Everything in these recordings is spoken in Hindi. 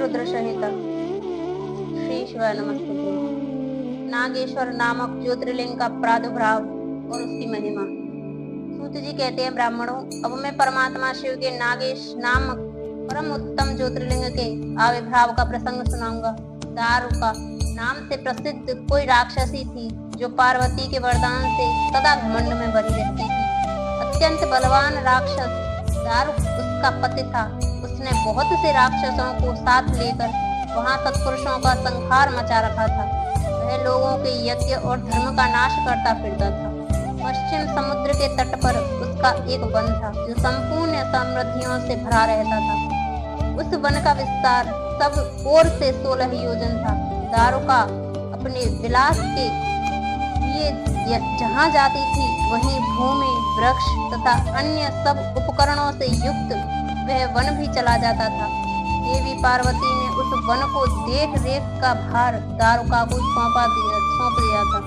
रुद्र सहित। श्री शिवाय नमस्ते। नागेश्वर नामक ज्योतिर्लिंग का प्रादुर्भाव और उसकी महिमा। सूत जी कहते हैं, ब्राह्मणों, अब मैं परमात्मा शिव के नागेश नामक परम उत्तम ज्योतिर्लिंग के आविर्भाव का प्रसंग सुनाऊंगा। दारुका नाम से प्रसिद्ध कोई राक्षसी थी जो पार्वती के वरदान से सदा घमंड में भरी रहती थी। अत्यंत बलवान राक्षस दारुक उसका पति था। उसने बहुत से राक्षसों को साथ लेकर वहां सत्पुरुषों का संहार मचा रखा था। वह लोगों के यज्ञ और धर्म का नाश करता फिरता था। पश्चिम समुद्र के तट पर उसका एक वन था जो संपूर्ण समृद्धियों से भरा रहता था। उस वन का विस्तार सब ओर से 16 योजन था। दारुका अपने विलास के लिए जहाँ जाती थी वहीं भूमि, वृक्ष तथा अन्य सब उपकरणों से युक्त वह वन भी चला जाता था। देवी पार्वती ने उस वन को देख रेख का भार दारुका को सौंप दिया था।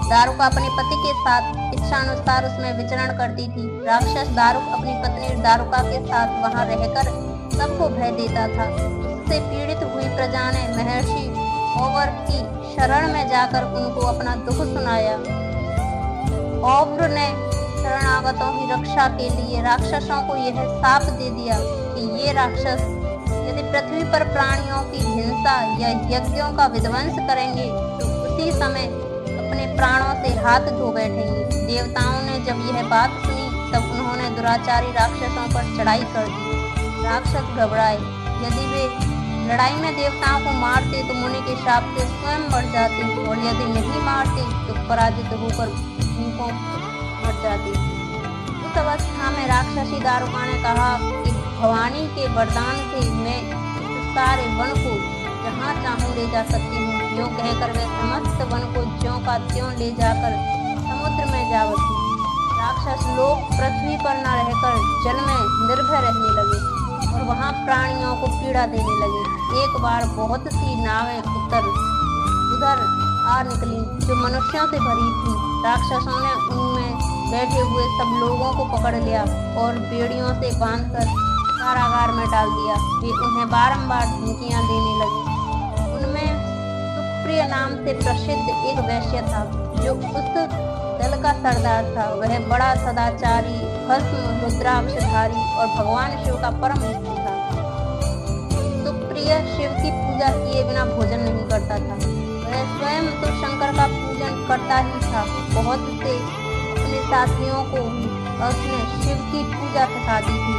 दारुका अपने पति के साथ इच्छानुसार उसमें विचरण करती थी। राक्षस दारुक अपनी पत्नी दारुका के साथ वहां रहकर सबको भय देता था। उससे पीड़ित हुई प्रजा ने महर्षि औवर की शरण में जाकर उनको अपना दुख सुनाया। औवर ने शरणागतों की रक्षा के लिए राक्षसों को यह शाप दे दिया कि ये राक्षस यदि पृथ्वी पर प्राणियों की हिंसा या यज्ञों का विध्वंस करेंगे तो उसी समय अपने प्राणों से हाथ धो बैठेंगे। देवताओं ने जब यह बात सुनी तब उन्होंने दुराचारी राक्षसों पर चढ़ाई कर दी। राक्षस घबराए। यदि वे लड़ाई में देवताओं को मारते तो मुनि के शाप से स्वयं मर जाते और यदि नहीं मारते तो पराजित होकर भूखों मर जाते। उस अवस्था में राक्षसी दारुका ने कहा कि भवानी के वरदान से मैं इस सारे वन को जहाँ चाहूँ ले जा सकती हूँ। यूँ कहकर वे समस्त वन को ज्यों का त्यों ले जाकर समुद्र में जा बसी। राक्षस लोग पृथ्वी पर न रहकर जल में निर्भय रहने लगे और वहां प्राणियों को पीड़ा देने लगे। एक बार बहुत सी नावें उधर आ निकली जो मनुष्यों से भरी थी। राक्षसों ने उनमें बैठे हुए सब लोगों को पकड़ लिया और बेड़ियों से बांधकर कारागार में डाल दिया। वे उन्हें बारंबार धमकियां देने लगे। उनमें सुप्रिय नाम से प्रसिद्ध एक वैश्य था जो उस दल का सरदार था। वह बड़ा सदाचारी, भस्म रुद्राक्षधारी और भगवान शिव का परम भक्त था। सुप्रिय शिव की पूजा किए बिना भोजन नहीं करता था। वह स्वयं तो शंकर का पूजन करता ही था। बहुत से अपने साथियों को उसने शिव की पूजा सिखाती थी।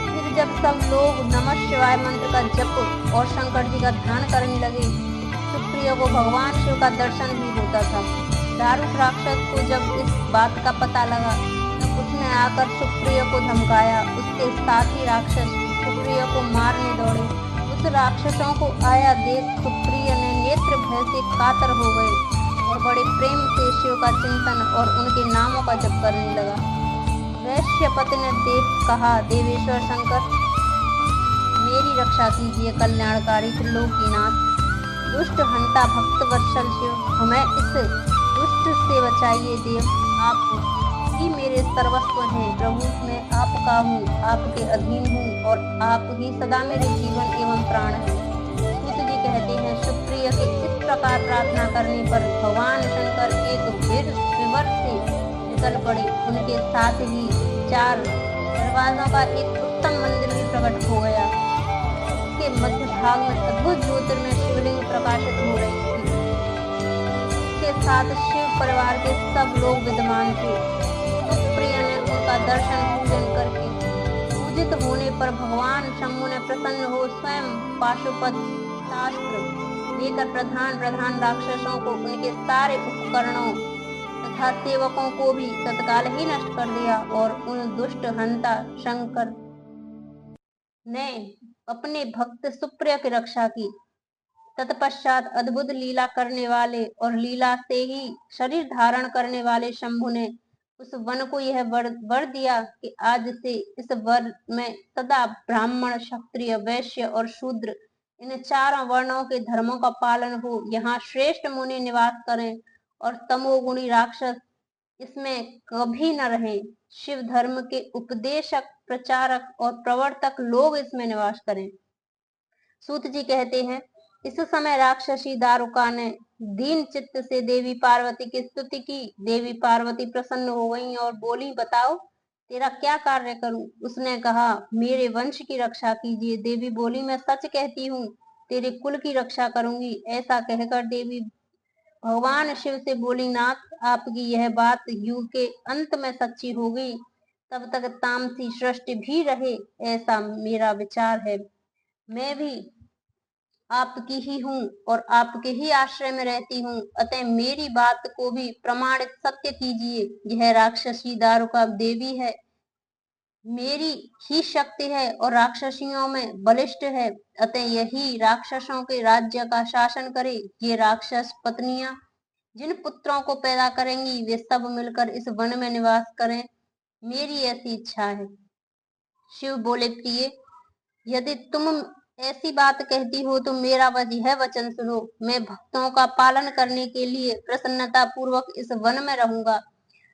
फिर जब सब लोग नमः शिवाय मंत्र का जप और शंकर जी का ध्यान करने लगे, सुप्रिय को भगवान शिव का दर्शन भी होता था। दारुक राक्षस को जब इस बात का पता लगा तब उसने आकर सुप्रिय को धमकाया। उसके साथी राक्षस सुप्रिय को मारने दौड़े। उस राक्षसों को आया देख सुप्रिय ने नेत्र भय से कातर हो गए और बड़े प्रेम से शिव का चिंतन और उनके नामों का जप करने लगा। वैश्यपति ने कहा, देवेश्वर शंकर, मेरी रक्षा कीजिए। कल्याणकारी त्रिलोकीनाथ, दुष्ट हंता भक्त वत्सल शिव, हमें इस दुष्ट से बचाइए। देव, आप ही मेरे सर्वस्व हैं। प्रभु, मैं आपका हूँ, आपके अधीन हूँ और आप ही सदा मेरे जीवन एवं प्राण हैं। सूत जी कहते हैं, सुप्रिय के इस प्रकार प्रार्थना करने पर भगवान शंकर एक विवर से निकल पड़े। उनके साथ ही 4 दरवाजों का एक उत्तम मंदिर भी प्रकट हो गया। उसके मध्य भाग में अद्भुत ज्योतिर्मय शिवलिंग प्रकाशित हो रही थी। उसके साथ शिव परिवार के सब लोग विद्यमान थे। सुप्रिय ने उनका दर्शन पूजन करके पूजित होने पर भगवान शंभु ने प्रसन्न हो स्वयं पाशुपत शास्त्र लेकर प्रधान राक्षसों को, उनके सारे उपकरणों तथा सेवकों को भी तत्काल ही नष्ट कर दिया और उन दुष्ट हंता शंकर ने अपने भक्त सुप्रिय की रक्षा की। तत्पश्चात अद्भुत लीला करने वाले और लीला से ही शरीर धारण करने वाले शंभु ने उस वन को यह वर दिया कि आज से इस वर में सदा ब्राह्मण, क्षत्रिय, वैश्य और शूद्र इन 4 वर्णों के धर्मों का पालन हो। यहाँ श्रेष्ठ मुनि निवास करें और तमोगुणी राक्षस इसमें कभी न रहे। शिव धर्म के उपदेशक, प्रचारक और प्रवर्तक लोग इसमें निवास करें। सूत जी कहते हैं, इस समय राक्षसी दारुका ने दीन चित्त से देवी पार्वती की स्तुति की। देवी पार्वती प्रसन्न हो गई और बोली, बताओ तेरा क्या कार्य करूं। उसने कहा, मेरे वंश की रक्षा कीजिए। देवी बोली, मैं सच कहती हूँ, तेरे कुल की रक्षा करूंगी। ऐसा कहकर देवी भगवान शिव से बोली, नाथ आपकी यह बात युग के अंत में सच्ची होगी, तब तक तामसी सृष्टि भी रहे, ऐसा मेरा विचार है। मैं भी आपकी ही हूँ और आपके ही आश्रय में रहती हूँ, अतः मेरी बात को भी प्रमाणित सत्य कीजिए। यह राक्षसी दारुका देवी है, मेरी ही शक्ति है और राक्षसियों में बलिष्ठ है, अतः यही राक्षसों के राज्य का शासन करे। ये राक्षस पत्नियां जिन पुत्रों को पैदा करेंगी, वे सब मिलकर इस वन में निवास करें, मेरी ऐसी इच्छा है। शिव बोले, प्रिय, यदि तुम ऐसी बात कहती हो तो मेरा यह वचन सुनो। मैं भक्तों का पालन करने के लिए प्रसन्नता पूर्वक इस वन में रहूंगा।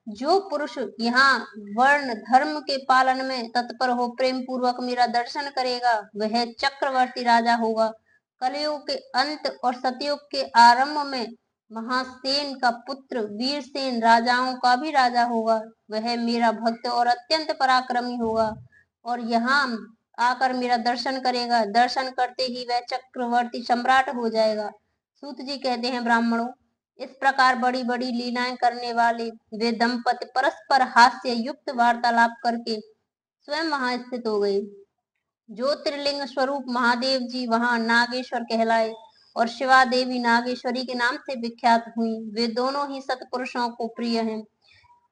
जो पुरुष यहाँ वर्ण धर्म के पालन में तत्पर हो, प्रेम पूर्वक मेरा दर्शन करेगा, वह चक्रवर्ती राजा होगा। कलयुग के अंत और सतयुग के आरंभ में महासेन का पुत्र वीरसेन राजाओं का भी राजा होगा। वह मेरा भक्त और अत्यंत पराक्रमी होगा और यहाँ आकर मेरा दर्शन करेगा। दर्शन करते ही वह चक्रवर्ती सम्राट हो जाएगा। सूत जी कहते हैं, ब्राह्मणों, इस प्रकार बड़ी बड़ी लीलाएं करने वाले वे दंपति परस्पर हास्य युक्त वार्तालाप करके स्वयं वहां स्थित हो गए। ज्योतिर्लिंग स्वरूप महादेव जी वहां नागेश्वर कहलाए और शिवा देवी नागेश्वरी के नाम से विख्यात हुई। वे दोनों ही सत्पुरुषों को प्रिय हैं।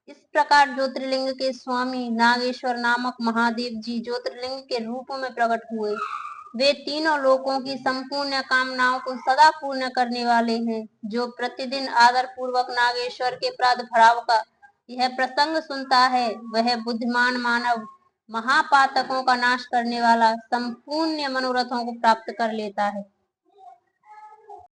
इस प्रकार ज्योतिर्लिंग के स्वामी नागेश्वर नामक महादेव जी ज्योतिर्लिंग के रूप में प्रकट हुए। वे तीनों लोकों की संपूर्ण कामनाओं को सदा पूर्ण करने वाले हैं। जो प्रतिदिन आदर पूर्वक नागेश्वर के प्रादुर्भाव का यह प्रसंग सुनता है, वह बुद्धिमान मानव महापातकों का नाश करने वाला संपूर्ण मनोरथों को प्राप्त कर लेता है।